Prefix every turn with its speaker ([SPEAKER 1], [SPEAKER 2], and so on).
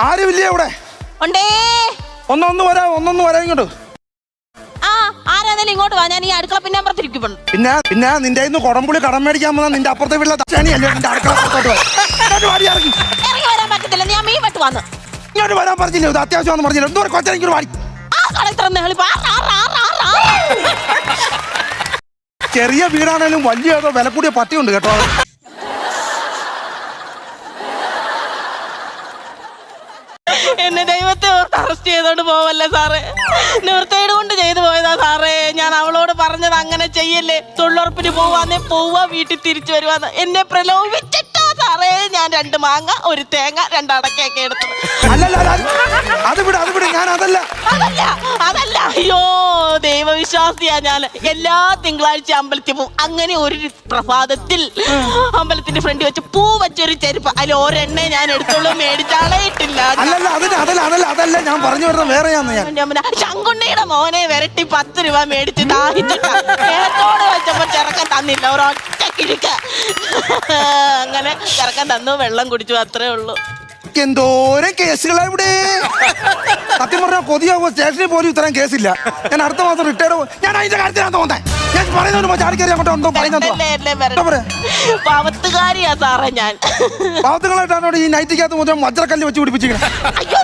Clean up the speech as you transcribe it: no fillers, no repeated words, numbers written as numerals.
[SPEAKER 1] ആരുമില്ലേ അവിടെ?
[SPEAKER 2] ഉണ്ടേ.
[SPEAKER 1] ഒന്നൊന്ന് വരാ ഇങ്ങോട്ട്.
[SPEAKER 2] ആ ആരാന്നേലും ഇങ്ങോട്ട് വാ. ഞാൻ ഈ അടുക്കള പിന്നെ അപ്പുറത്തിരിക്കും.
[SPEAKER 1] പിന്നെ നിന്റെ ഇന്ന് കുടംപുളി കടം മേടിക്കാൻ പോന്ന നിന്റെ അപ്പുറത്തെ വീട്ടിലെ തച്ചാണിയല്ലേ നിന്റെ അടുക്കള
[SPEAKER 2] ഇറങ്ങി വരാൻ പറ്റത്തില്ല. ഞാൻ മീൻ വെട്ട് വന്ന്
[SPEAKER 1] ഇങ്ങോട്ട് വരാൻ പറഞ്ഞില്ലേ? ഇത് അത്യാവശ്യം പറഞ്ഞില്ല. എന്തോ കൊച്ചെനിക്കൊരു വാടി. ചെറിയ വീടാണേലും വലിയ ഏതോ വില കൂടിയ പട്ടിയുണ്ട് കേട്ടോ.
[SPEAKER 2] എന്നെ ദൈവത്തെ ഓർത്ത് അറസ്റ്റ് ചെയ്തോണ്ട് പോവല്ലേ സാറേ. നിവൃത്തിയുടെ കൊണ്ട് ചെയ്തു പോയതാ സാറേ. ഞാൻ അവളോട് പറഞ്ഞത് അങ്ങനെ ചെയ്യല്ലേ, തൊഴിലുറപ്പിന് പോവാന്നേ പോവാ, വീട്ടിൽ തിരിച്ചു വരുവാന്ന്. എന്നെ പ്രലോഭിച്ചിട്ടോ സാറേ ഞാൻ 2 മാങ്ങ 1 തേങ്ങ 2 അടക്കയൊക്കെ എടുത്തത്.
[SPEAKER 1] ഞാൻ
[SPEAKER 2] അതല്ല അയ്യോ ദൈവവിശ്വാസിയാ ഞാൻ. എല്ലാ തിങ്കളാഴ്ച അമ്പലത്തിൽ പോവും. അങ്ങനെ ഒരു പ്രഭാതത്തിൽ അമ്പലത്തിന്റെ ഫ്രണ്ട് വെച്ച് പൂ വെച്ചൊരു ചെരുപ്പ് അതിൽ ഒരെണ്ണേ ഞാൻ എടുത്തോളൂ, മേടിച്ചാളേയിട്ടില്ല.
[SPEAKER 1] അതല്ല ഞാൻ പറഞ്ഞു വരുന്ന വേറെ.
[SPEAKER 2] ശങ്കുണ്ണിയുടെ മോനെ വരട്ടി 10 രൂപ മേടിച്ച് ദാഹിച്ചിട്ടോട് വെച്ചപ്പോ ചെറുക്കൻ തന്നില്ല, ഒരൊറ്റ കിഴുക്ക്. അങ്ങനെ ചെറുക്കൻ തന്നു, വെള്ളം കുടിച്ചു, അത്രേ ഉള്ളൂ.
[SPEAKER 1] എന്തോരം കേസുകളാ ഇവിടെ. സത്യം പറഞ്ഞാൽ കൊതിയാകുമ്പോ സ്റ്റേഷനിൽ പോലും ഇത്രയും കേസില്ല. ഞാൻ അടുത്ത മാസം റിട്ടയർഡ്. ഞാൻ അതിന്റെ കാര്യത്തിലാണ് തോന്നേ. ഞാൻ പറയുന്നതിന് ചാടിക്കറി അങ്ങോട്ട് എന്തോ
[SPEAKER 2] പാവത്തുകാരിയാ സാറേ ഞാൻ.
[SPEAKER 1] പാവത്തുകളായിട്ടാണ് ഈ നൈറ്റിക്കകത്ത് മുതൽ വജ്രക്കല്ല് വെച്ച് പിടിപ്പിച്ചിരിക്കുന്നത്.
[SPEAKER 2] അയ്യോ